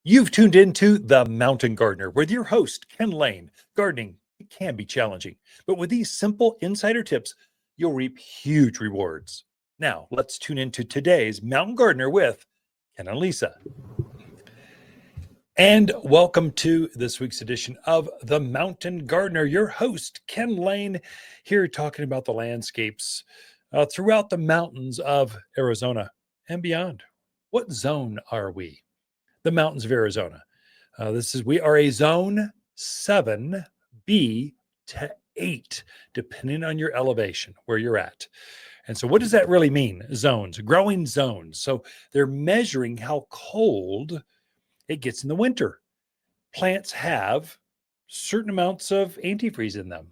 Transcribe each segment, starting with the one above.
You've tuned into The Mountain Gardener with your host, Ken Lain. Gardening, it can be challenging, but with these simple insider tips, you'll reap huge rewards. Now, let's tune into today's Mountain Gardener with Ken and Lisa. And welcome to this week's edition of The Mountain Gardener. Your host, Ken Lain, here talking about the landscapes throughout the mountains of Arizona and beyond. What zone are we? The mountains of Arizona. We are a zone 7B to 8, depending on your elevation, where you're at. And so what does that really mean? Zones, growing zones. So they're measuring how cold it gets in the winter. Plants have certain amounts of antifreeze in them.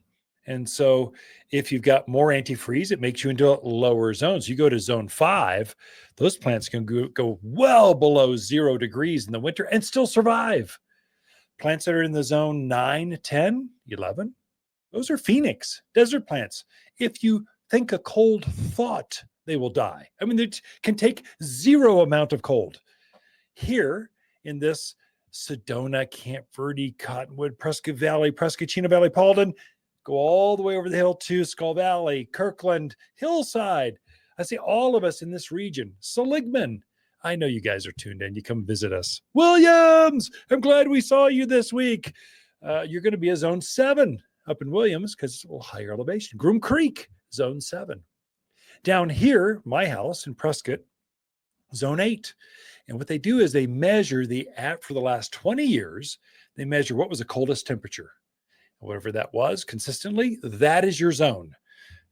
And so if you've got more antifreeze, it makes you into lower zones. You go to zone 5, those plants can go well below 0 degrees in the winter and still survive. Plants that are in the zone 9, 10, 11, those are Phoenix, desert plants. If you think a cold thought, they will die. I mean, it can take 0 amount of cold. Here in this Sedona, Camp Verde, Cottonwood, Prescott Valley, Prescott-Chino Valley, Paulden, go all the way over the hill to Skull Valley, Kirkland, Hillside. I see all of us in this region. Seligman. I know you guys are tuned in. You come visit us. Williams, I'm glad we saw you this week. You're going to be a zone 7 up in Williams because it's a little higher elevation. Groom Creek, zone 7. Down here, my house in Prescott, zone 8. And what they do is they measure for the last 20 years, they measure what was the coldest temperature. Whatever that was consistently, that is your zone.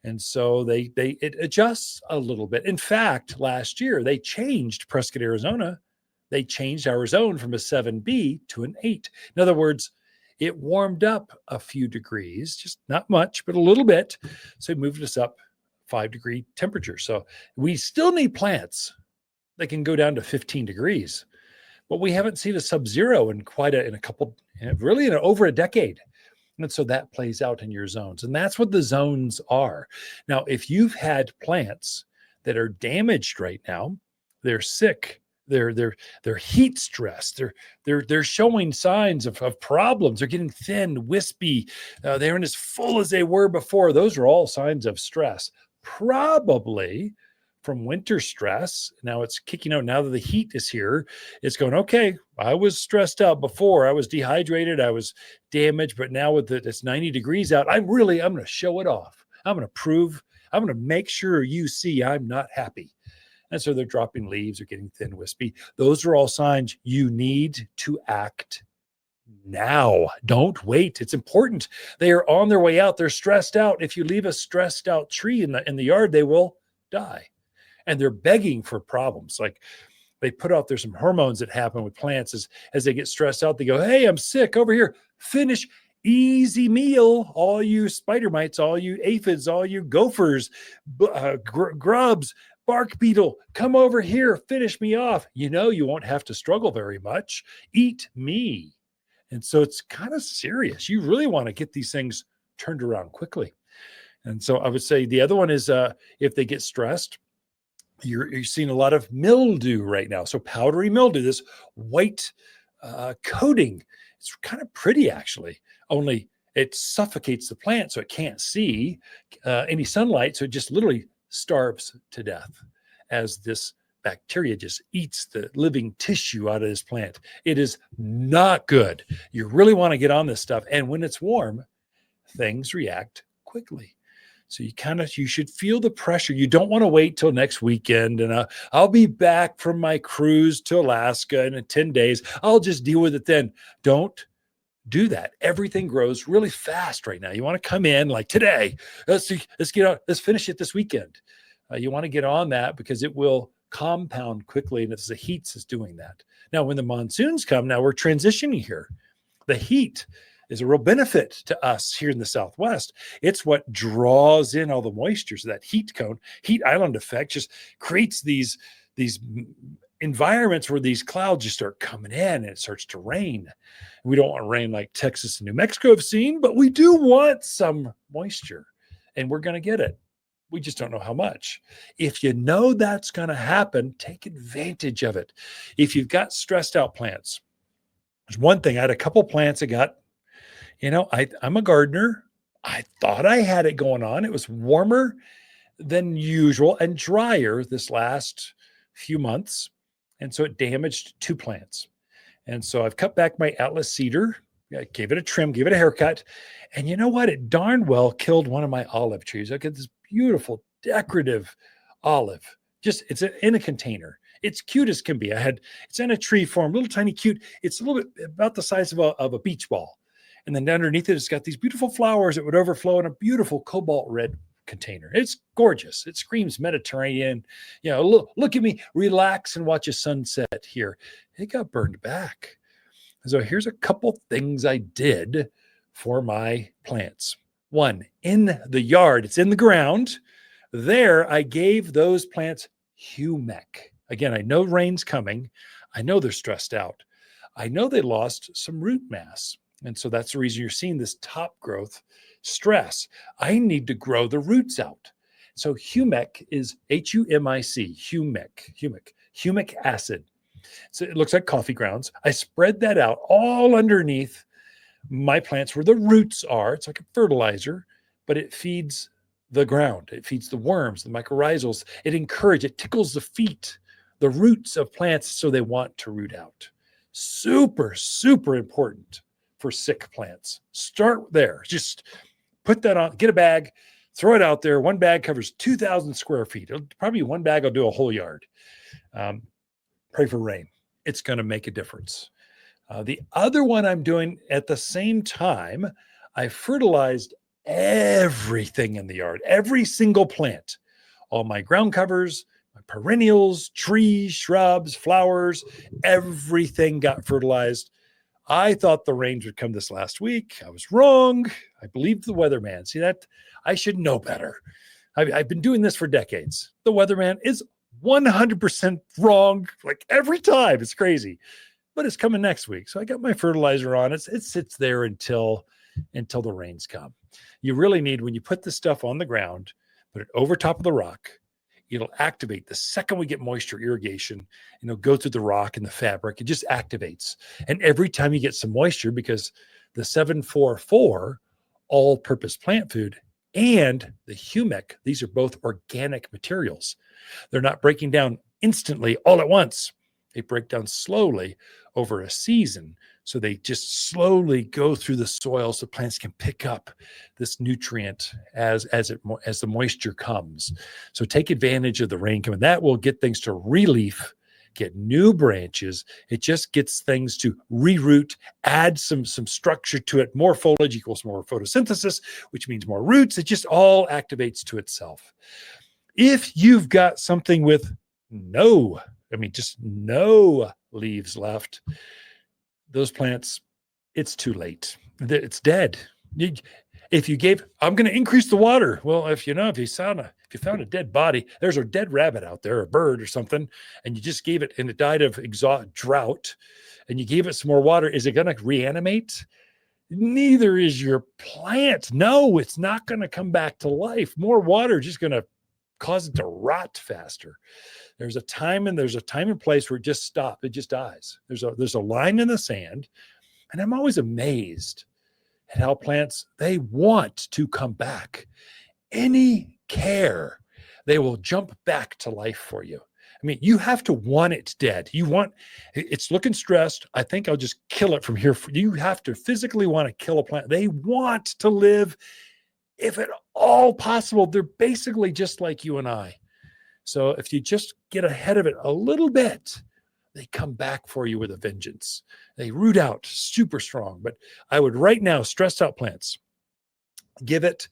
And so it adjusts a little bit. In fact, last year they changed Prescott, Arizona. They changed our zone from a 7B to an 8. In other words, it warmed up a few degrees, just not much, but a little bit. So it moved us up 5-degree temperature. So we still need plants that can go down to 15 degrees, but we haven't seen a sub-zero in over a decade. And so that plays out in your zones. And that's what the zones are. Now, if you've had plants that are damaged right now, they're sick, they're heat stressed, they're showing signs of problems, they're getting thin, wispy, they aren't as full as they were before. Those are all signs of stress, probably from winter stress. Now it's kicking out. Now that the heat is here, it's going, okay, I was stressed out before. I was dehydrated. I was damaged. But now it's 90 degrees out, I'm going to show it off. I'm going to make sure you see I'm not happy. And so they're dropping leaves or getting thin, wispy. Those are all signs you need to act now. Don't wait. It's important. They are on their way out. They're stressed out. If you leave a stressed out tree in the yard, they will die. And they're begging for problems. Like there's some hormones that happen with plants as they get stressed out. They go, hey, I'm sick, over here. Finish, easy meal. All you spider mites, all you aphids, all you gophers, grubs, bark beetle, come over here, finish me off. You won't have to struggle very much. Eat me. And so it's kind of serious. You really want to get these things turned around quickly. And so I would say the other one is if they get stressed, you're seeing a lot of mildew right now. So powdery mildew, this white coating, it's kind of pretty actually, only it suffocates the plant so it can't see any sunlight. So it just literally starves to death as this bacteria just eats the living tissue out of this plant. It is not good. You really want to get on this stuff. And when it's warm, things react quickly. So you should feel the pressure. You don't want to wait till next weekend. And I'll be back from my cruise to Alaska in 10 days. I'll just deal with it then. Don't do that. Everything grows really fast right now. You want to come in like today. Let's get out. Let's finish it this weekend. You want to get on that because it will compound quickly. And it's the heat that's doing that. Now, when the monsoons come, now we're transitioning here. The heat is a real benefit to us here in the Southwest. It's what draws in all the moisture. So that heat island effect just creates these environments where these clouds just start coming in and it starts to rain. We don't want rain like Texas and New Mexico have seen, but we do want some moisture and we're going to get it. We just don't know how much. If you know that's going to happen, take advantage of it. If you've got stressed out plants, There's one thing, I had a couple plants that got, I'm a gardener. I thought I had it going on. It was warmer than usual and drier this last few months. And so it damaged two plants. And so I've cut back my Atlas cedar, gave it a trim, gave it a haircut. And you know what? It darn well killed one of my olive trees. I get this beautiful decorative olive. It's in a container. It's cute as can be. It's in a tree form, little tiny cute. It's a little bit about the size of a beach ball. And then underneath it, it's got these beautiful flowers that would overflow in a beautiful cobalt red container. It's gorgeous. It screams Mediterranean. Look at me, relax and watch a sunset here. It got burned back. So here's a couple things I did for my plants. One, in the yard, it's in the ground. There, I gave those plants humic. Again, I know rain's coming. I know they're stressed out. I know they lost some root mass. And so that's the reason you're seeing this top growth stress. I need to grow the roots out. So humic is Humic, humic acid. So it looks like coffee grounds. I spread that out all underneath my plants where the roots are. It's like a fertilizer, but it feeds the ground. It feeds the worms, the mycorrhizals. It tickles the feet, the roots of plants so they want to root out. Super, super important for sick plants. Start there. Just put that on, get a bag, throw it out there. One bag covers 2,000 square feet. Probably one bag will do a whole yard. Pray for rain. It's going to make a difference. The other one I'm doing at the same time, I fertilized everything in the yard, every single plant, all my ground covers, my perennials, trees, shrubs, flowers, everything got fertilized. I thought the rains would come this last week. I was wrong. I believed the weatherman. See that? I should know better. I've been doing this for decades. The weatherman is 100% wrong, like every time. It's crazy, but it's coming next week. So I got my fertilizer on. It sits there until the rains come. You really need, when you put this stuff on the ground, put it over top of the rock. It'll activate the second we get moisture irrigation, it'll go through the rock and the fabric. It just activates. And every time you get some moisture, because the 744 all-purpose plant food and the humic, these are both organic materials. They're not breaking down instantly all at once. They break down slowly over a season. So they just slowly go through the soil so plants can pick up this nutrient as the moisture comes. So take advantage of the rain coming. That will get things to relief, get new branches. It just gets things to reroot, add some structure to it. More foliage equals more photosynthesis, which means more roots. It just all activates to itself. If you've got something with just no leaves left, those plants, it's too late. It's dead. If you gave, I'm going to increase the water. Well, if you found a dead body, there's a dead rabbit out there, a bird or something, and you just gave it, and it died of drought, and you gave it some more water, is it going to reanimate? Neither is your plant. No, it's not going to come back to life. More water is just going to cause it to rot faster. There's a time and place where it just stops. It just dies. There's a line in the sand. And I'm always amazed at how plants, they want to come back. Any care, they will jump back to life for you. I mean, you have to want it dead. It's looking stressed. I think I'll just kill it from here. You have to physically want to kill a plant. They want to live, if at all possible. They're basically just like you and I. So if you just get ahead of it a little bit, they come back for you with a vengeance. They root out super strong. But I would right now, stressed out plants, give it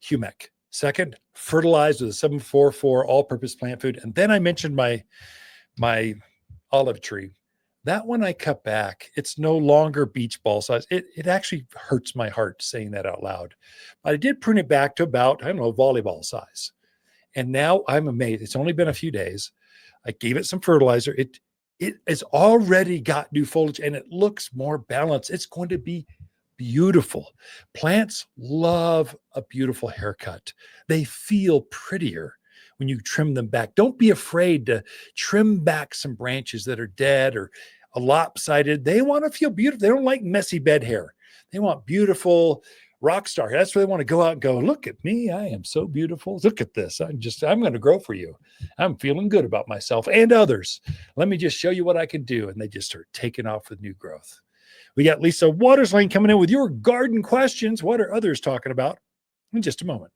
humic. Second, fertilize with a 744 all-purpose plant food. And then I mentioned my olive tree. That one I cut back. It's no longer beach ball size. It actually hurts my heart saying that out loud. But I did prune it back to about, volleyball size. And now I'm amazed. It's only been a few days. I gave it some fertilizer. It has already got new foliage and it looks more balanced. It's going to be beautiful. Plants love a beautiful haircut. They feel prettier when you trim them back. Don't be afraid to trim back some branches that are dead or a lopsided. They want to feel beautiful. They don't like messy bed hair. They want beautiful rock star. That's where they want to go out and go, look at me. I am so beautiful. Look at this. I'm going to grow for you. I'm feeling good about myself and others. Let me just show you what I can do. And they just start taking off with new growth. We got Lisa Watters Lain coming in with your garden questions. What are others talking about? In just a moment.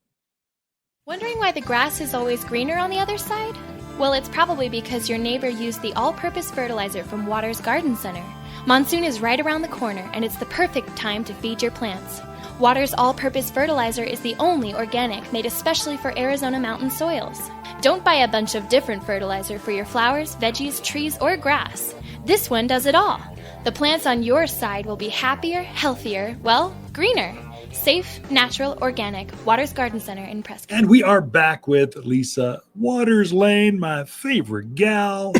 Wondering why the grass is always greener on the other side? Well, it's probably because your neighbor used the all-purpose fertilizer from Watters Garden Center. Monsoon is right around the corner, and it's the perfect time to feed your plants. Watters all-purpose fertilizer is the only organic made especially for Arizona mountain soils. Don't buy a bunch of different fertilizer for your flowers, veggies, trees, or grass. This one does it all. The plants on your side will be happier, healthier, well, greener. Safe, natural, organic. Watters Garden Center in Prescott. And we are back with Lisa Watters Lain, my favorite gal,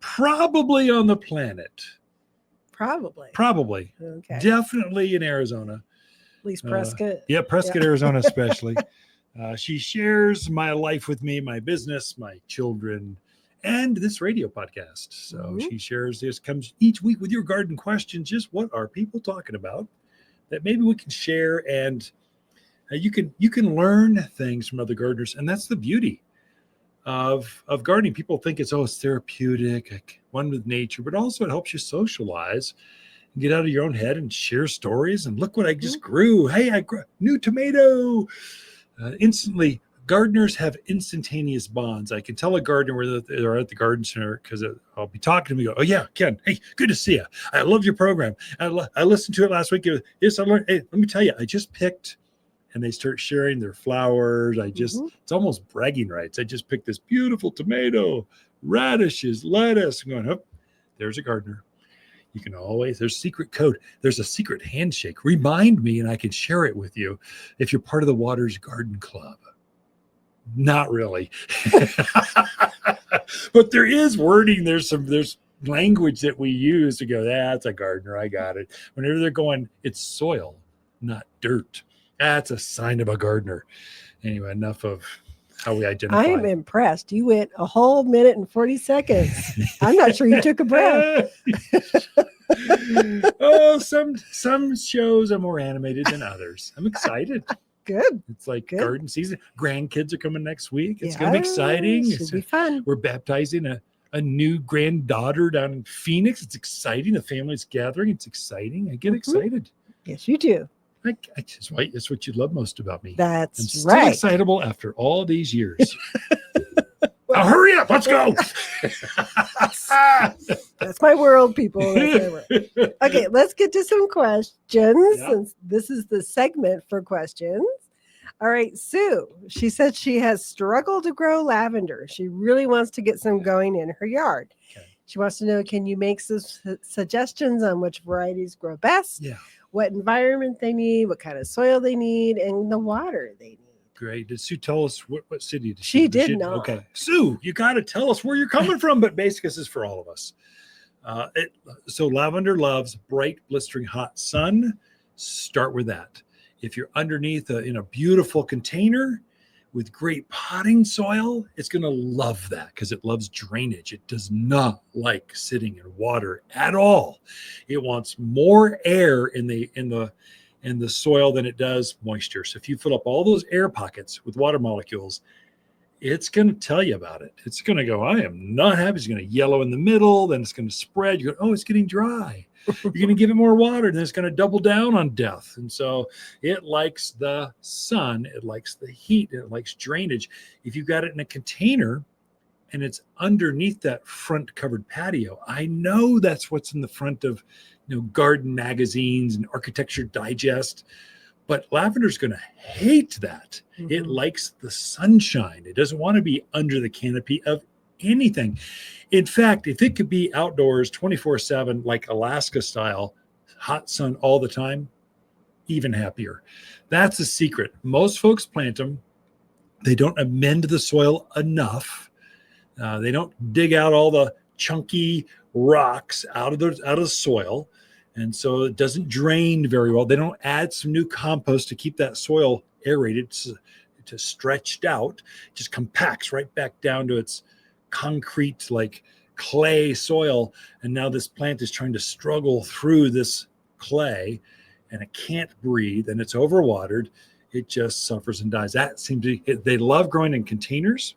probably on the planet. Probably. Okay. Definitely in Arizona. At least Prescott. Prescott, Arizona especially. She shares my life with me, my business, my children, and this radio podcast. So she shares this, comes each week with your garden questions. Just what are people talking about that maybe we can share, and you can learn things from other gardeners, and that's the beauty of gardening. People think it's therapeutic, like one with nature, but also it helps you socialize and get out of your own head and share stories. And look what I just grew. Hey, I grew new tomato. Instantly, gardeners have instantaneous bonds. I can tell a gardener where they're at the garden center because I'll be talking to them. Go, oh yeah, Ken. Hey, good to see you. I love your program. I listened to it last week. Yes, I learned. Hey, let me tell you, I just picked. And they start sharing their flowers. It's almost bragging rights. I just picked this beautiful tomato, radishes, lettuce. I'm going, there's a gardener. You can there's secret code. There's a secret handshake. Remind me and I can share it with you if you're part of the Watters Garden Club. Not really. But there is wording. There's language that we use to go, that's a gardener. I got it. Whenever they're going, it's soil, not dirt. That's a sign of a gardener. Anyway, enough of how we identify. I'm impressed. You went a whole minute and 40 seconds. I'm not sure you took a breath. Some shows are more animated than others. I'm excited. Good. It's like garden season. Grandkids are coming next week. It's going to be exciting. Should be fun. We're baptizing a new granddaughter down in Phoenix. It's exciting. The family's gathering. It's exciting. I get excited. Yes, you do. It's what you love most about me. That's I'm still right. excitable after all these years. Now hurry up. Let's go. That's my world, people. Okay, let's get to some questions since this is the segment for questions. All right, Sue. She said she has struggled to grow lavender. She really wants to get some going in her yard. Okay. She wants to know, can you make some suggestions on which varieties grow best? Yeah. What environment they need, what kind of soil they need, and the water they need. Great. Did Sue tell us what city? She did not. Okay. Sue, you got to tell us where you're coming from, but basically this is for all of us. So lavender loves bright, blistering hot sun. Start with that. If you're underneath in a beautiful container with great potting soil, it's going to love that because it loves drainage. It does not like sitting in water at all. It wants more air in the soil than it does moisture. So if you fill up all those air pockets with water molecules, it's going to tell you about it. It's going to go, I am not happy. It's going to yellow in the middle. Then it's going to spread. You go, oh, it's getting dry. You're going to give it more water. Then it's going to double down on death. And so it likes the sun. It likes the heat. It likes drainage. If you've got it in a container and it's underneath that front covered patio, I know that's what's in the front of garden magazines and Architecture Digest. But lavender's going to hate that. Mm-hmm. It likes the sunshine. It doesn't want to be under the canopy of anything. In fact, if it could be outdoors 24/7, like Alaska style, hot sun all the time, even happier. That's the secret. Most folks plant them. They don't amend the soil enough. They don't dig out all the chunky rocks out of the soil. And so it doesn't drain very well. They don't add some new compost to keep that soil aerated, to stretched out. It just compacts right back down to its concrete, like clay soil, and now this plant is trying to struggle through this clay, and it can't breathe, and it's overwatered. It just suffers and dies. That seems to be, they love growing in containers,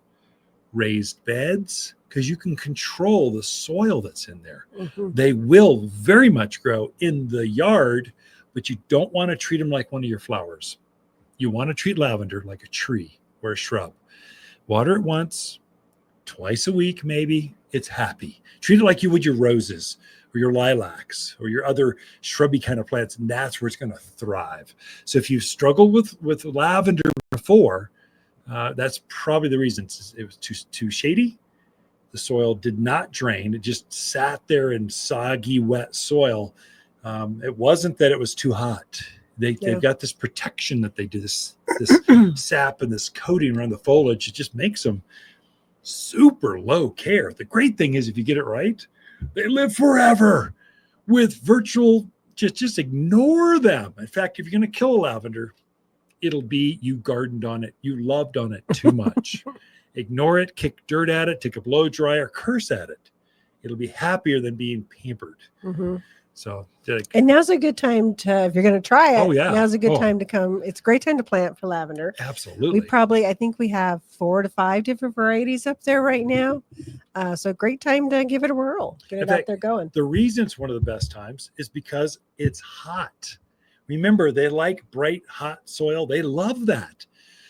raised beds, because you can control the soil that's in there. Mm-hmm. They will very much grow in the yard, but you don't want to treat them like one of your flowers. You want to treat lavender like a tree or a shrub. Water it once, twice a week, maybe. It's happy. Treat it like you would your roses or your lilacs or your other shrubby kind of plants, and that's where it's going to thrive. So if you've struggled with lavender before, that's probably the reason. It was too shady. The soil did not drain. It just sat there in soggy, wet soil. It wasn't that it was too hot. They've got this protection that they do, this sap and this coating around the foliage. It just makes them super low care. The great thing is if you get it right, they live forever with virtual, just ignore them. In fact, if you're going to kill a lavender, it'll be you gardened on it. You loved on it too much. Ignore it, kick dirt at it, take a blow dryer, curse at it. It'll be happier than being pampered. Mm-hmm. So, and now's a good time to, if you're going to try it, now's a good Oh. time to come. It's a great time to plant for lavender. Absolutely. I think we have 4 to 5 different varieties up there right now. So great time to give it a whirl. Get it out there going. The reason it's one of the best times is because it's hot. Remember, they like bright, hot soil. They love that.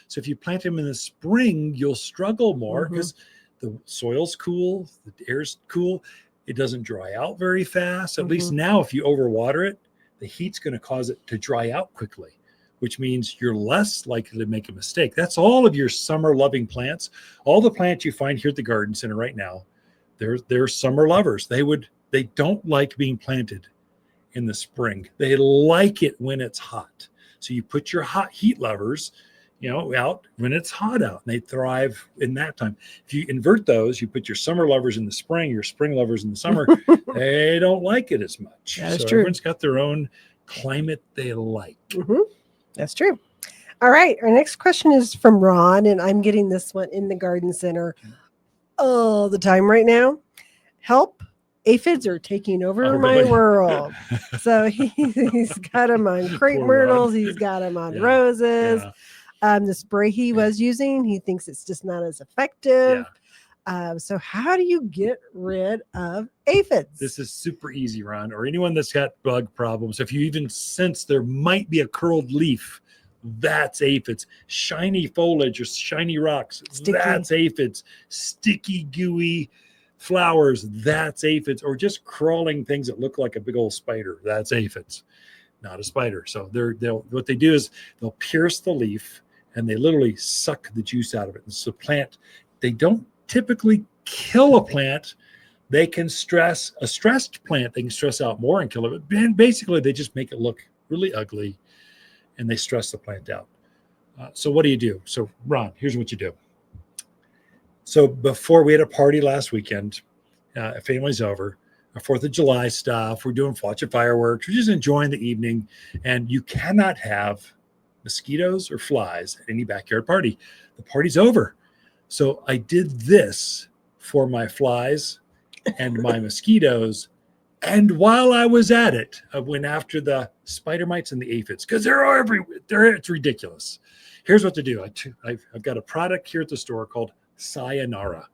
So if you plant them in the spring, you'll struggle more because the soil's cool, the air's cool. It doesn't dry out very fast. At least now, if you overwater it, the heat's going to cause it to dry out quickly, which means you're less likely to make a mistake. That's all of your summer-loving plants. All the plants you find here at the garden center right now, they're summer lovers. They don't like being planted in the spring. They like it when it's hot. So you put your hot heat lovers, out when it's hot out, and they thrive in that time. If you invert those, you put your summer lovers in the spring, your spring lovers in the summer, they don't like it as much. That's so true. Everyone's got their own climate they like. That's true. All right. Our next question is from Ron, and I'm getting this one in the garden center all the time right now. Help. Aphids are taking over my world. So he's got them on crepe myrtles. He's got them on roses. Yeah. The spray he was using, he thinks it's just not as effective. So how do you get rid of aphids? This is super easy, Ron, or anyone that's got bug problems. If you even sense there might be a curled leaf, that's aphids. Shiny foliage or shiny rocks, that's aphids. Sticky, gooey flowers, that's aphids. Or just crawling things that look like a big old spider, that's aphids. Not a spider. So what they do is they'll pierce the leaf and they literally suck the juice out of it. And so they don't typically kill a plant. They can stress a stressed plant. They can stress out more and kill it. But basically, they just make it look really ugly, and they stress the plant out. So what do you do? So Ron, here's what you do. So before we had a party last weekend, family's over, our 4th of July stuff. We're doing watching fireworks. We're just enjoying the evening, and you cannot have mosquitoes or flies at any backyard party. The party's over. So I did this for my flies and my mosquitoes. And while I was at it, I went after the spider mites and the aphids because they're everywhere. It's ridiculous. Here's what to do. I've got a product here at the store called Sayonara.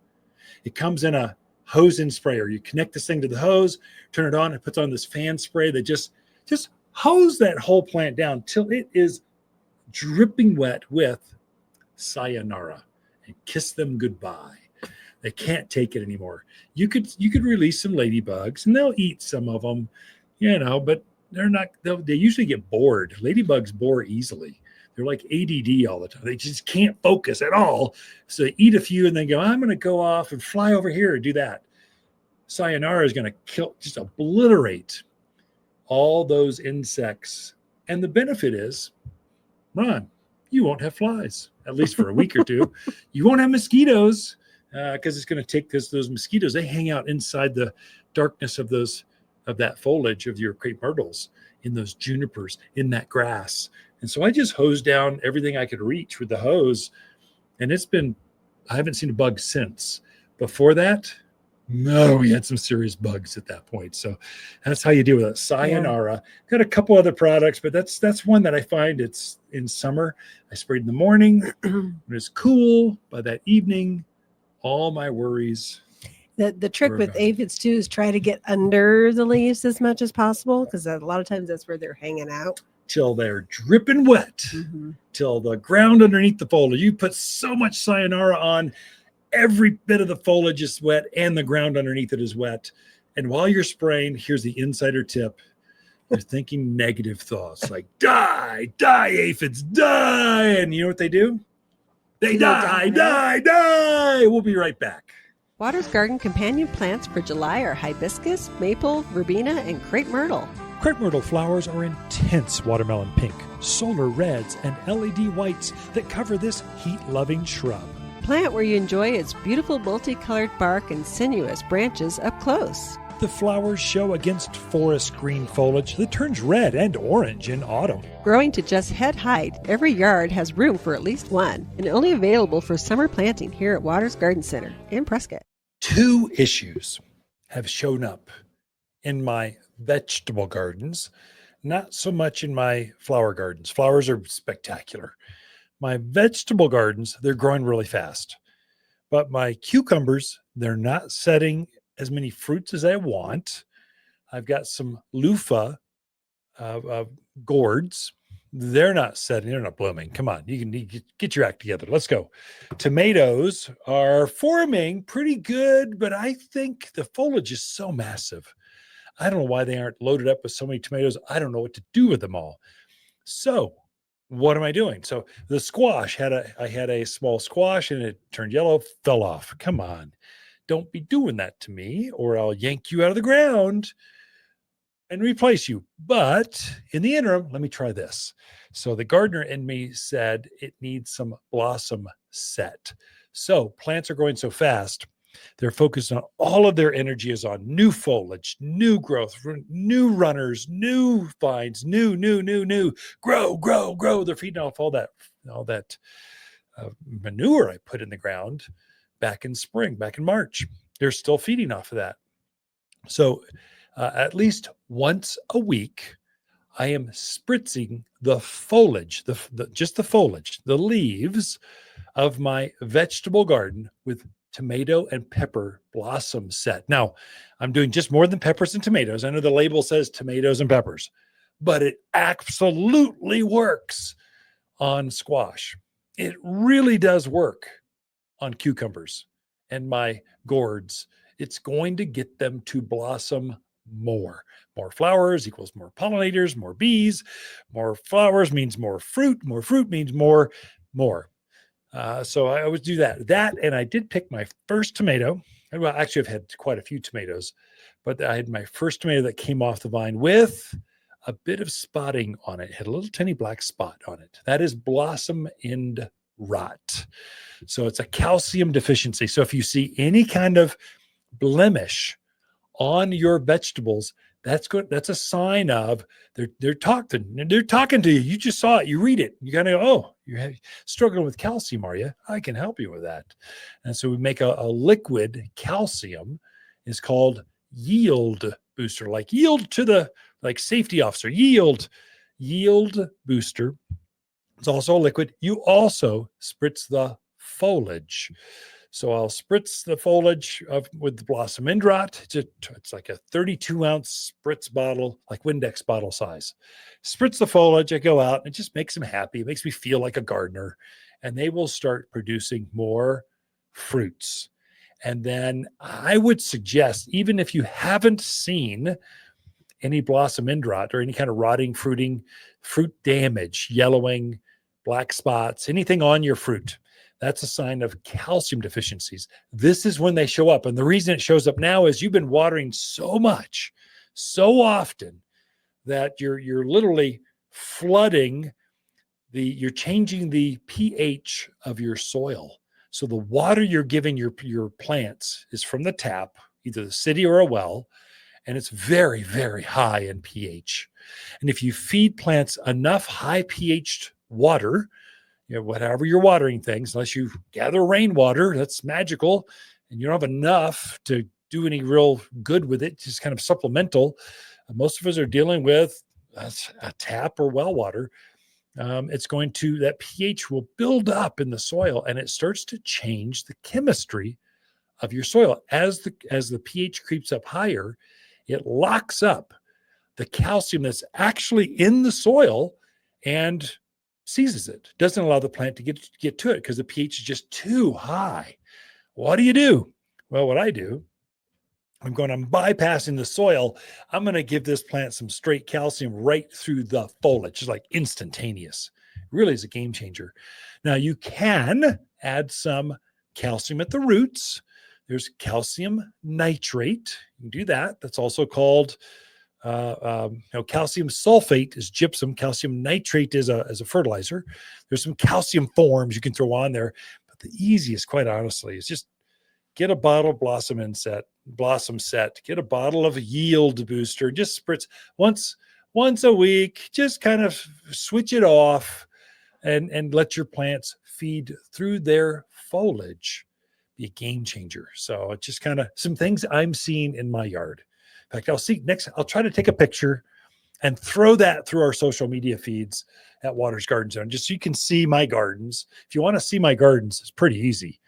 It comes in a hose and sprayer. You connect this thing to the hose, turn it on, it puts on this fan spray that just hose that whole plant down till it is dripping wet with Sayonara, and kiss them goodbye. They can't take it anymore. You could release some ladybugs and they'll eat some of them, but they usually get bored. Ladybugs bore easily. They're like ADD all the time. They just can't focus at all. So they eat a few and then go, I'm going to go off and fly over here and do that. Sayonara is going to just obliterate all those insects. And the benefit is, Ron, you won't have flies, at least for a week or two. You won't have mosquitoes because it's going to take those mosquitoes. They hang out inside the darkness of that foliage of your crepe myrtles, in those junipers, in that grass. And so I just hosed down everything I could reach with the hose. And I haven't seen a bug since. Before that, No, we had some serious bugs at that point. So that's how you deal with it. Sayonara. Got a couple other products, but that's one that I find it's in summer. I sprayed in the morning. When it's cool. By that evening, all my worries. The trick with aphids too is try to get under the leaves as much as possible, because a lot of times that's where they're hanging out. Till they're dripping wet, till the ground underneath the foliage. You put so much sayonara on, every bit of the foliage is wet and the ground underneath it is wet. And while you're spraying, here's the insider tip. You're thinking negative thoughts like, die, aphids, die. And you know what they do? They die. We'll be right back. Watters Garden companion plants for July are hibiscus, maple, verbena, and crepe myrtle. Crepe myrtle flowers are intense watermelon pink, solar reds, and LED whites that cover this heat-loving shrub. Plant where you enjoy its beautiful multicolored bark and sinuous branches up close. The flowers show against forest green foliage that turns red and orange in autumn. Growing to just head height, every yard has room for at least one, and only available for summer planting here at Watters Garden Center in Prescott. 2 issues have shown up in my vegetable gardens, not so much in my flower gardens. Flowers are spectacular. My vegetable gardens, they're growing really fast. But my cucumbers, they're not setting as many fruits as I want. I've got some loofah gourds. They're not setting, they're not blooming. Come on, you can get your act together. Let's go. Tomatoes are forming pretty good, but I think the foliage is so massive. I don't know why they aren't loaded up with so many tomatoes. I don't know what to do with them all. So what am I doing? So the squash I had a small squash and it turned yellow, fell off. Come on. Don't be doing that to me or I'll yank you out of the ground and replace you. But in the interim, let me try this. So the gardener in me said it needs some blossom set. So plants are growing so fast. They're focused on all of their energy is on new foliage, new growth, new runners, new vines, new. Grow. They're feeding off all that manure I put in the ground back in spring, back in March. They're still feeding off of that. So at least once a week, I am spritzing the foliage, just the foliage, the leaves of my vegetable garden with tomato and pepper blossom set. Now, I'm doing just more than peppers and tomatoes. I know the label says tomatoes and peppers, but it absolutely works on squash. It really does work on cucumbers and my gourds. It's going to get them to blossom more. More flowers equals more pollinators, more bees. More flowers means more fruit. More fruit means more. So I always do that. And I did pick my first tomato. Well, actually, I've had quite a few tomatoes, but I had my first tomato that came off the vine with a bit of spotting on it. It had a little tiny black spot on it. That is blossom end rot. So it's a calcium deficiency. So if you see any kind of blemish on your vegetables, that's good. That's a sign of they're talking to you. You just saw it. You read it. You gotta go, oh, you're struggling with calcium, are you? I can help you with that. And so we make a liquid calcium. It's called yield booster, like yield to the safety officer. Yield booster. It's also a liquid. You also spritz the foliage. So I'll spritz the foliage with the blossom end rot. It's like a 32-ounce spritz bottle, like Windex bottle size. Spritz the foliage. I go out and it just makes them happy. It makes me feel like a gardener. And they will start producing more fruits. And then I would suggest, even if you haven't seen any blossom end rot or any kind of rotting, fruit damage, yellowing, black spots, anything on your fruit, that's a sign of calcium deficiencies. This is when they show up. And the reason it shows up now is you've been watering so much, so often that you're literally flooding you're changing the pH of your soil. So the water you're giving your plants is from the tap, either the city or a well, and it's very, very high in pH. And if you feed plants enough high pH water, whatever you're watering things, unless you gather rainwater, that's magical, and you don't have enough to do any real good with it, just kind of supplemental. Most of us are dealing with a tap or well water. That pH will build up in the soil, and it starts to change the chemistry of your soil. As the pH creeps up higher, it locks up the calcium that's actually in the soil and seizes it. Doesn't allow the plant to get to it because the pH is just too high. What do you do? Well, what I do, I'm bypassing the soil. I'm going to give this plant some straight calcium right through the foliage, just like instantaneous. Really is a game changer. Now, you can add some calcium at the roots. There's calcium nitrate. You can do that. That's also called calcium sulfate is gypsum. Calcium nitrate is a fertilizer. There's some calcium forms you can throw on there. But the easiest, quite honestly, is just get a bottle of blossom set, get a bottle of a yield booster, just spritz once a week, just kind of switch it off and let your plants feed through their foliage. Be a game changer. So it's just kind of some things I'm seeing in my yard. In fact, I'll try to take a picture and throw that through our social media feeds at Watters Garden Zone, just so you can see my gardens. If you want to see my gardens, it's pretty easy.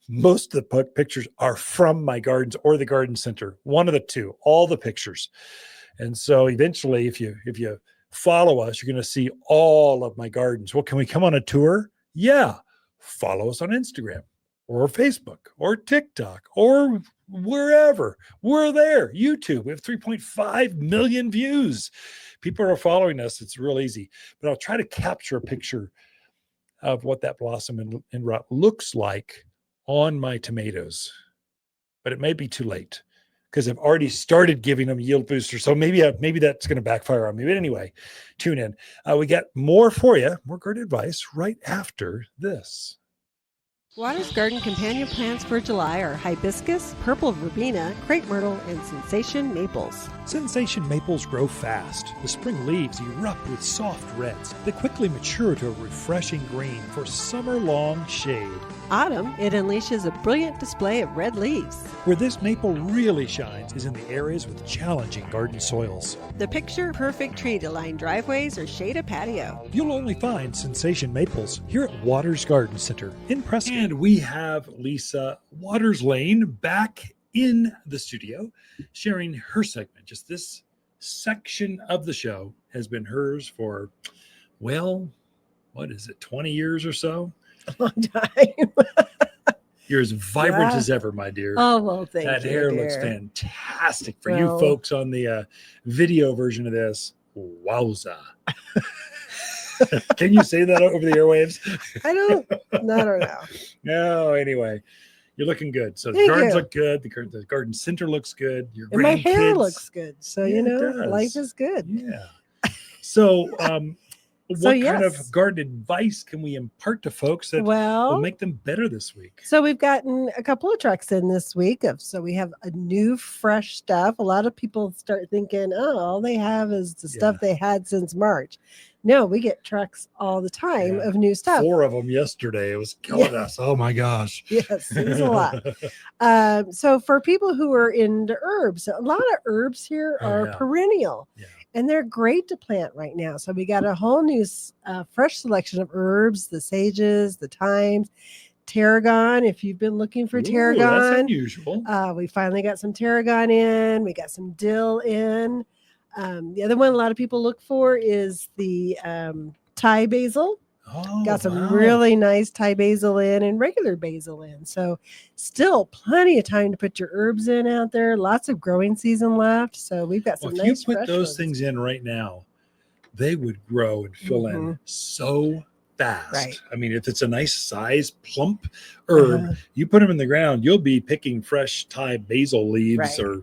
Most of the pictures are from my gardens or the garden center, one of the two, all the pictures. And so eventually, if you follow us, you're going to see all of my gardens. Well, can we come on a tour? Yeah. Follow us on Instagram or Facebook or TikTok or wherever. We're there. YouTube. We have 3.5 million views. People are following us. It's real easy. But I'll try to capture a picture of what that blossom and rot looks like on my tomatoes. But it may be too late because I've already started giving them yield boosters. So maybe that's going to backfire on me. But anyway, tune in. We got more for you, more garden advice right after this. Watters Garden companion plants for July are hibiscus, purple verbena, crepe myrtle, and sensation maples. Sensation maples grow fast. The spring leaves erupt with soft reds. They quickly mature to a refreshing green for summer-long shade. Autumn, it unleashes a brilliant display of red leaves. Where this maple really shines is in the areas with challenging garden soils. The picture-perfect tree to line driveways or shade a patio. You'll only find Sensation Maples here at Watters Garden Center in Prescott. And we have Lisa Watters Lain back in the studio sharing her segment. Just this section of the show has been hers for, well, what is it, 20 years or so? A long time. You're as vibrant as ever, my dear. Oh, well, thank you. That hair dear. looks fantastic for you folks on the video version of this. Wowza. Can you say that over the airwaves? I don't know. No, anyway, you're looking good. So the Thank gardens you. look good. The garden center looks good. Your And my hair grandkids- looks good. So, Yeah, it life does. is good. Yeah. So, what kind of yes. garden advice can we impart to folks that will make them better this week? So we've gotten a couple of trucks in this week. So we have a new fresh stuff. A lot of people start thinking, oh, all they have is the stuff they had since March. No, we get trucks all the time of new stuff. 4 of them yesterday. It was killing us. Oh my gosh. Yes, it's a lot. So for people who are into herbs, a lot of herbs here are perennial. Yeah. And they're great to plant right now. So we got a whole new fresh selection of herbs, the sages, the thymes, tarragon. If you've been looking for tarragon, that's unusual. we finally got some tarragon in. We got some dill in. The other one a lot of people look for is the Thai basil. Got some really nice Thai basil in and regular basil in. So still plenty of time to put your herbs in out there. Lots of growing season left. So we've got some if nice you put those ones. things in right now, they would grow and fill in so fast. Right. I mean, if it's a nice size, plump herb, you put them in the ground, you'll be picking fresh Thai basil leaves or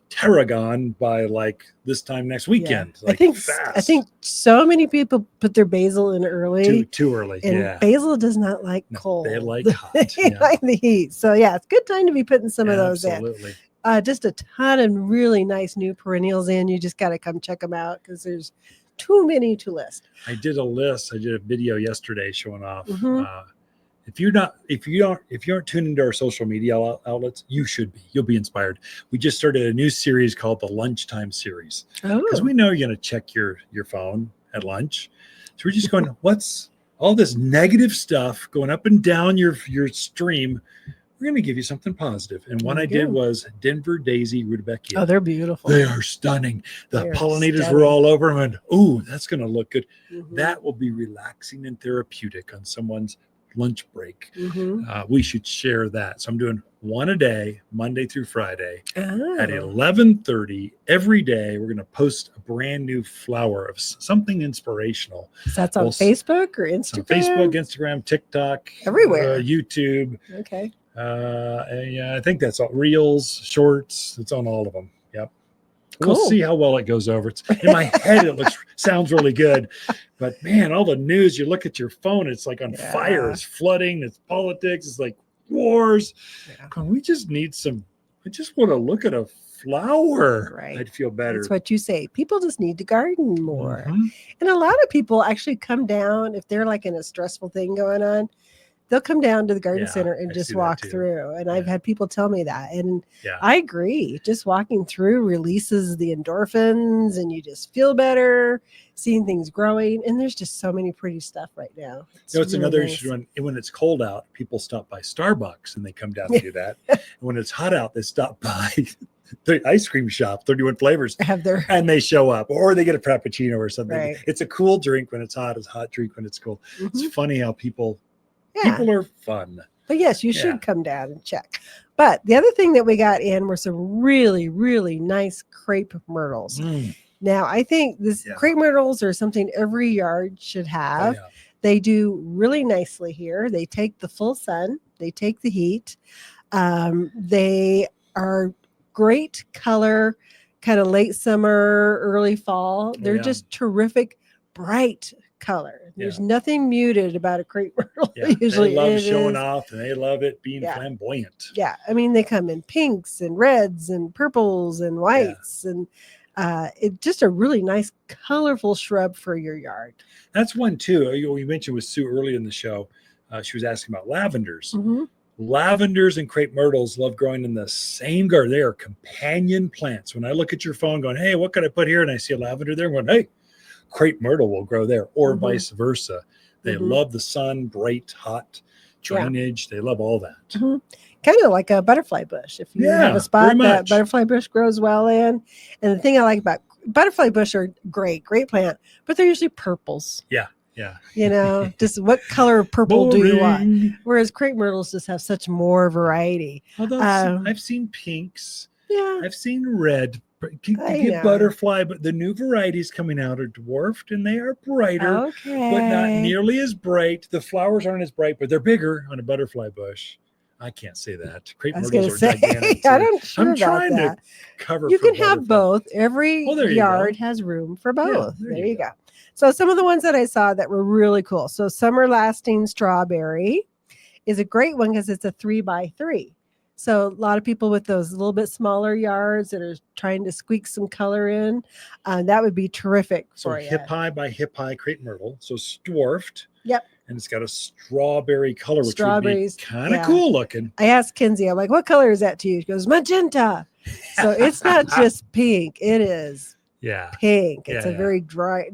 tarragon by like this time next weekend. Like I think so many people put their basil in early. Too early. And basil does not like cold. They like hot. They like the heat. So it's a good time to be putting some of those absolutely. in. Just a ton of really nice new perennials in. You just got to come check them out because there's too many to list. I did a list. I did a video yesterday showing off If you aren't tuned into our social media outlets, you should be. You'll be inspired. We just started a new series called the Lunchtime Series because we know you're going to check your phone at lunch. So we're just going, what's all this negative stuff going up and down your stream? We're going to give you something positive. And one I did was Denver Daisy Rudbeckia. Oh, they're beautiful. They are stunning. The pollinators were all over them, and that's going to look good. That will be relaxing and therapeutic on someone's lunch break. We should share that. So I'm doing one a day, Monday through Friday at 11:30 every day. We're going to post a brand new flower of something inspirational. So that's on Facebook or Instagram? On Facebook, Instagram, TikTok, everywhere, YouTube. Okay. I think that's all. Reels, shorts. It's on all of them. Yep. Cool. We'll see how well it goes over. It's in my head. It sounds really good, but man, all the news. You look at your phone. It's like on fire. It's flooding. It's politics. It's like wars. We just need some. I just want to look at a flower. Right. I'd feel better. That's what you say. People just need to garden more, and a lot of people actually come down if they're like in a stressful thing going on. They'll come down to the garden center and just walk through. And I've had people tell me that. And I agree. Just walking through releases the endorphins and you just feel better, seeing things growing. And there's just so many pretty stuff right now. It's really another issue when it's cold out, people stop by Starbucks and they come down to do that. And when it's hot out, they stop by the ice cream shop, 31 flavors, and they show up, or they get a Frappuccino or something. Right. It's a cool drink when it's hot, it's a hot drink when it's cold. It's funny how people are fun. But yes, you should come down and check. But the other thing that we got in were some really, really nice crepe myrtles. Now, I think crepe myrtles are something every yard should have. They do really nicely here. They take the full sun. They take the heat. They are great color, kind of late summer, early fall. They're just terrific, bright color. There's nothing muted about a crepe myrtle. Usually they love showing off, and they love it being flamboyant. I mean, they come in pinks and reds and purples and whites, and it's just a really nice, colorful shrub for your yard. That's one too. You mentioned with Sue early in the show. She was asking about lavenders. Lavenders and crepe myrtles love growing in the same garden. They are companion plants. When I look at your phone going, hey, what could I put here? And I see a lavender there, I'm going, hey, crepe myrtle will grow there, or vice versa. They love the sun, bright, hot drainage. They love all that. Kind of like a butterfly bush. If you have a spot that butterfly bush grows well in. And the thing I like about butterfly bush are great plant, but they're usually purples. You know, just what color of purple do you want? Whereas crepe myrtles just have such more variety. Although I've seen pinks. I've seen red. You get butterfly, but the new varieties coming out are dwarfed and they are brighter, but not nearly as bright. The flowers aren't as bright, but they're bigger on a butterfly bush. I can't say that. Crepe myrtles are gigantic. I'm trying to cover. You can have both. Every yard has room for both. There you go. So some of the ones that I saw that were really cool. So summer lasting strawberry is a great one because it's a 3x3. So a lot of people with those little bit smaller yards that are trying to squeak some color in, that would be terrific for you. Hip high by hip high crepe myrtle. So dwarfed. Yep. And it's got a strawberry color, which would be kind of cool looking. I asked Kinsey, I'm like, what color is that to you? She goes, magenta. So it's not just pink. It is pink. It's a very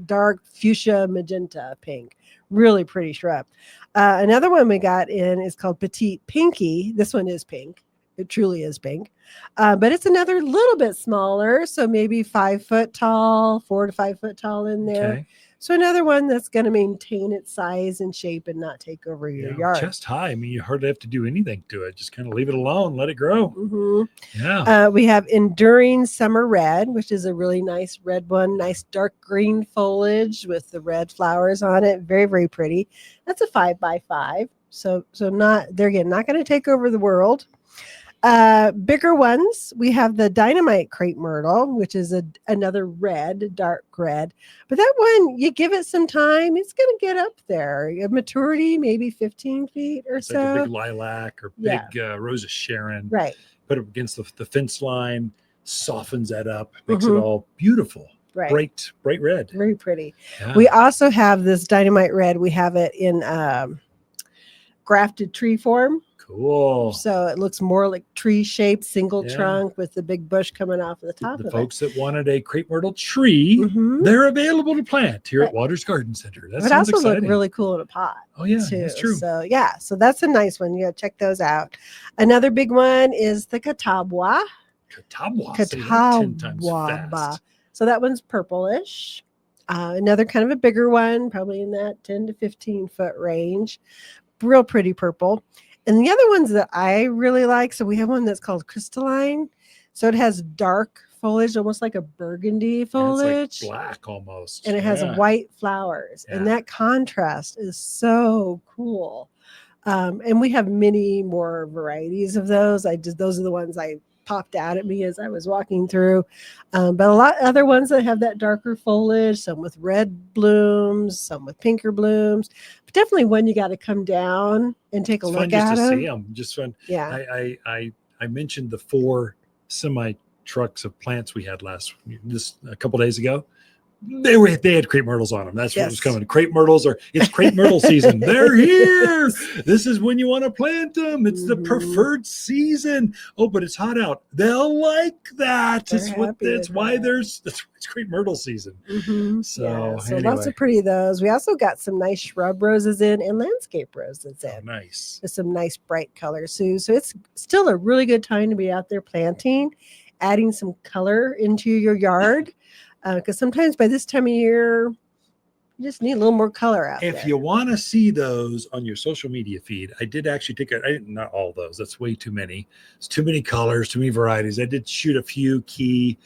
dark fuchsia magenta pink. Really pretty shrub. Another one we got in is called Petite Pinky. This one is pink. It truly is pink. But it's another little bit smaller. So maybe 5 foot tall, 4 to 5 foot tall in there. Okay. So another one that's going to maintain its size and shape and not take over your yard. Chest high. I mean, you hardly have to do anything to it. Just kind of leave it alone. Let it grow. We have Enduring Summer Red, which is a really nice red one. Nice dark green foliage with the red flowers on it. Very, very pretty. That's a 5x5. So not going to take over the world. Bigger ones, we have the Dynamite Crepe Myrtle, which is another red, dark red. But that one, you give it some time, it's going to get up there. Maturity, maybe 15 feet or so. Like a big lilac or big Rose of Sharon. Right. Put it against the fence line, softens that up, makes it all beautiful. Right. Bright red. Very pretty. Yeah. We also have this Dynamite Red. We have it in grafted tree form. Cool. So it looks more like tree shaped, single Yeah. trunk with the big bush coming off of the top The of folks that wanted a crepe myrtle tree, Mhm. they're available to plant here at Right. Watters Garden Center. That it. It sounds also look exciting. really cool in a pot. Oh, yeah, Too. that's true. So yeah, so that's a nice one. Yeah, check those out. Another big one is the Catawba. Catawba. Say that 10 times fast. So that one's purplish. Another kind of a bigger one, probably in that 10 to 15 foot range. Real pretty purple. And the other ones that I really like, so we have one that's called crystalline. So it has dark foliage, almost like a burgundy foliage. It's like black almost. And it has white flowers. And Yeah. that contrast is so cool. And we have many more varieties of those. Those are the ones I popped out at me as I was walking through. But a lot of other ones that have that darker foliage, some with red blooms, some with pinker blooms. But definitely one you got to come down and take a It's look fun just at to them. see them. Just fun. Yeah. I mentioned the 4 semi trucks of plants we had a couple days ago. They had crepe myrtles on them. That's what was coming. Crepe myrtles it's crepe myrtle season. They're here. This is when you want to plant them. It's the preferred season. Oh, but it's hot out. They'll like that. That's why it's crepe myrtle season. Mm-hmm. So anyway. Lots of pretty of those. We also got some nice shrub roses in and landscape roses in. Oh, nice. With some nice bright colors too. So it's still a really good time to be out there planting, adding some color into your yard. Because sometimes by this time of year, you just need a little more color out there. If you want to see those on your social media feed, I did actually not all those. That's way too many. It's too many colors, too many varieties. I did shoot a few key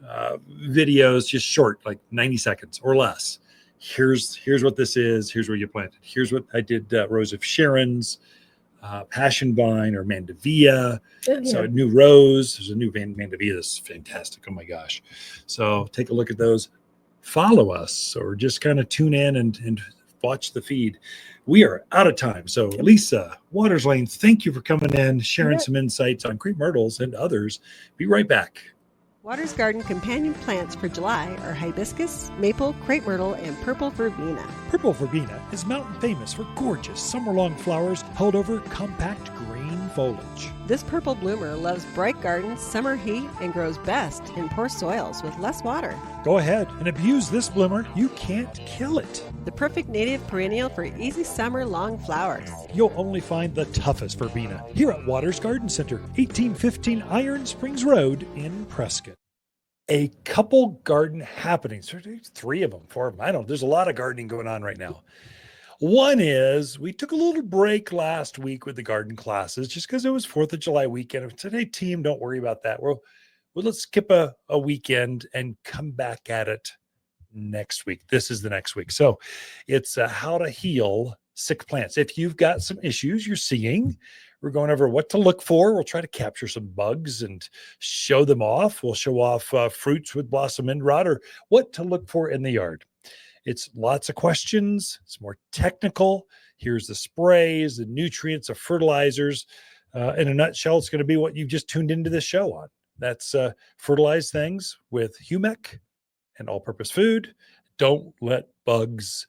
videos, just short, like 90 seconds or less. Here's what this is. Here's where you plant it. Here's what I did. Rose of Sharon's, passion vine or mandevilla. So a new rose. There's a new mandevilla that's fantastic. Oh my gosh. So take a look at those. Follow us or just kind of tune in and watch the feed. We are out of time. So Lisa Watters Lain, thank you for coming in, sharing some insights on crepe myrtles and others. Be right back. Watters Garden companion plants for July are hibiscus, maple, crepe myrtle, and purple verbena. Purple verbena is mountain famous for gorgeous summer-long flowers held over compact green foliage. This purple bloomer loves bright gardens, summer heat, and grows best in poor soils with less water. Go ahead and abuse this bloomer. You can't kill it. The perfect native perennial for easy summer long flowers. You'll only find the toughest verbena here at Watters Garden Center, 1815 Iron Springs Road in Prescott. A couple garden happenings. There's 3 of them, 4 of them. I don't know. There's a lot of gardening going on right now. One is we took a little break last week with the garden classes just because it was 4th of July weekend. I said, hey, team, don't worry about that. Let's skip a weekend and come back at it next week. This is the next week. So it's how to heal sick plants. If you've got some issues you're seeing, we're going over what to look for. We'll try to capture some bugs and show them off. We'll show off fruits with blossom end rot or what to look for in the yard. It's lots of questions. It's more technical. Here's the sprays, the nutrients, the fertilizers. In a nutshell, it's going to be what you've just tuned into this show on. That's fertilize things with humic and all-purpose food. Don't let bugs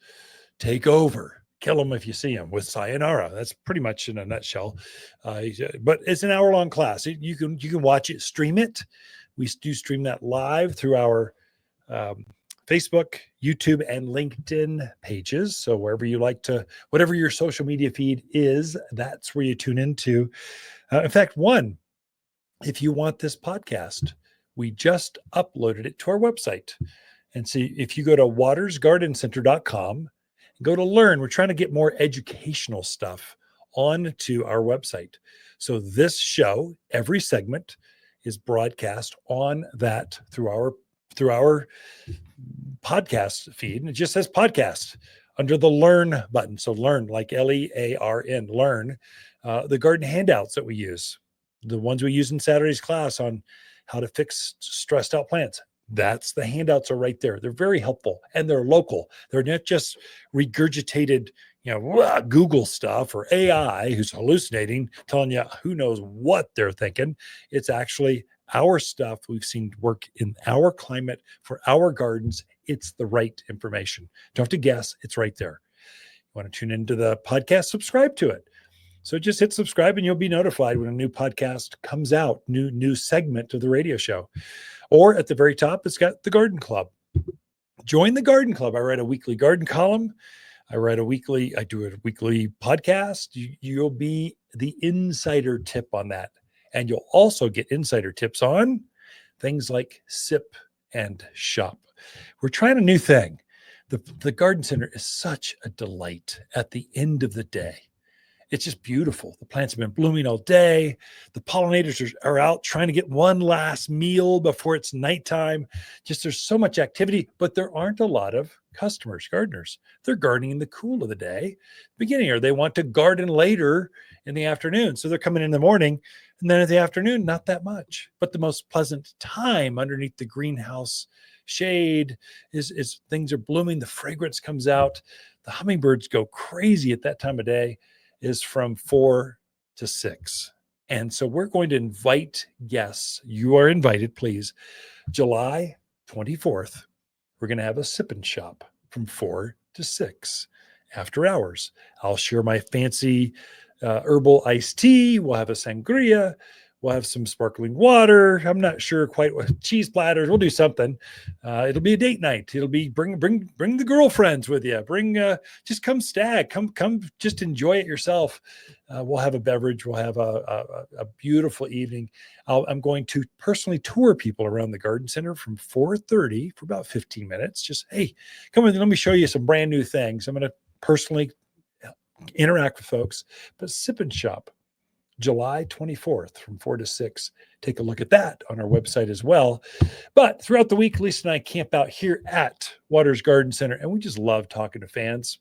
take over. Kill them if you see them with sayonara. That's pretty much in a nutshell. But it's an hour-long class. You can watch it, stream it. We do stream that live through our Facebook, YouTube, and LinkedIn pages. So wherever you like to, whatever your social media feed is, that's where you tune into. In fact, if you want this podcast, we just uploaded it to our website. And see, if you go to wattersgardencenter.com, go to learn, we're trying to get more educational stuff onto our website. So this show, every segment is broadcast on that through our podcast feed. And it just says podcast under the learn button. So learn, like LEARN, learn the garden handouts that we use, the ones we use in Saturday's class on how to fix stressed out plants. That's the handouts are right there. They're very helpful and they're local. They're not just regurgitated, Google stuff or AI who's hallucinating, telling you who knows what they're thinking. It's actually our stuff we've seen work in our climate for our gardens. It's the right information. Don't have to guess. It's right there. You want to tune into the podcast, subscribe to it. So just hit subscribe and you'll be notified when a new podcast comes out, new segment of the radio show. Or at the very top, it's got the Garden Club. Join the Garden Club. I write a weekly garden column. I do a weekly podcast. You'll be the insider tip on that. And you'll also get insider tips on things like sip and shop. We're trying a new thing. The garden center is such a delight at the end of the day. It's just beautiful. The plants have been blooming all day. The pollinators are out trying to get one last meal before it's nighttime. Just there's so much activity, but there aren't a lot of customers, gardeners. They're gardening in the cool of the day, beginning, or they want to garden later in the afternoon. So they're coming in the morning, and then in the afternoon, not that much. But the most pleasant time underneath the greenhouse shade is things are blooming. The fragrance comes out. The hummingbirds go crazy at that time of day. Is from 4 to 6. And so we're going to invite guests. You are invited, please. July 24th, we're going to have a sip and shop from 4 to 6 after hours. I'll share my fancy herbal iced tea. We'll have a sangria. We'll have some sparkling water. I'm not sure quite what cheese platters. We'll do something. It'll be a date night. It'll be bring the girlfriends with you. Just come stag. Come just enjoy it yourself. We'll have a beverage. We'll have a beautiful evening. I'm going to personally tour people around the garden center from 4:30 for about 15 minutes. Just, hey, come in. Let me show you some brand new things. I'm going to personally interact with folks, but sip and shop. July 24th from 4 to 6. Take a look at that on our website as well. But throughout the week, Lisa and I camp out here at Watters Garden Center, and we just love talking to fans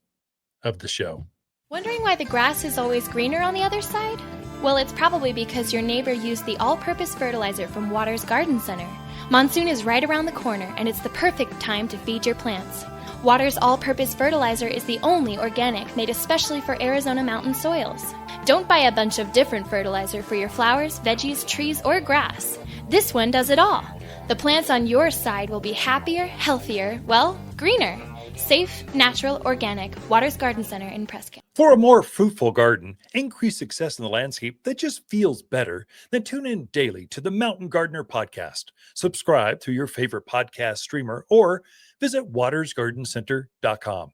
of the show. Wondering why the grass is always greener on the other side? Well, it's probably because your neighbor used the all-purpose fertilizer from Watters Garden Center. Monsoon is right around the corner, and it's the perfect time to feed your plants. Watters all-purpose fertilizer is the only organic made especially for Arizona mountain soils. Don't buy a bunch of different fertilizer for your flowers, veggies, trees, or grass. This one does it all. The plants on your side will be happier, healthier, well, greener. Safe, natural, organic. Watters Garden Center in Prescott. For a more fruitful garden, increased success in the landscape that just feels better, then tune in daily to the Mountain Gardener podcast. Subscribe to your favorite podcast streamer or visit wattersgardencenter.com.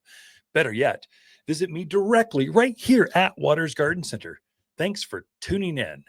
Better yet, visit me directly right here at Watters Garden Center. Thanks for tuning in.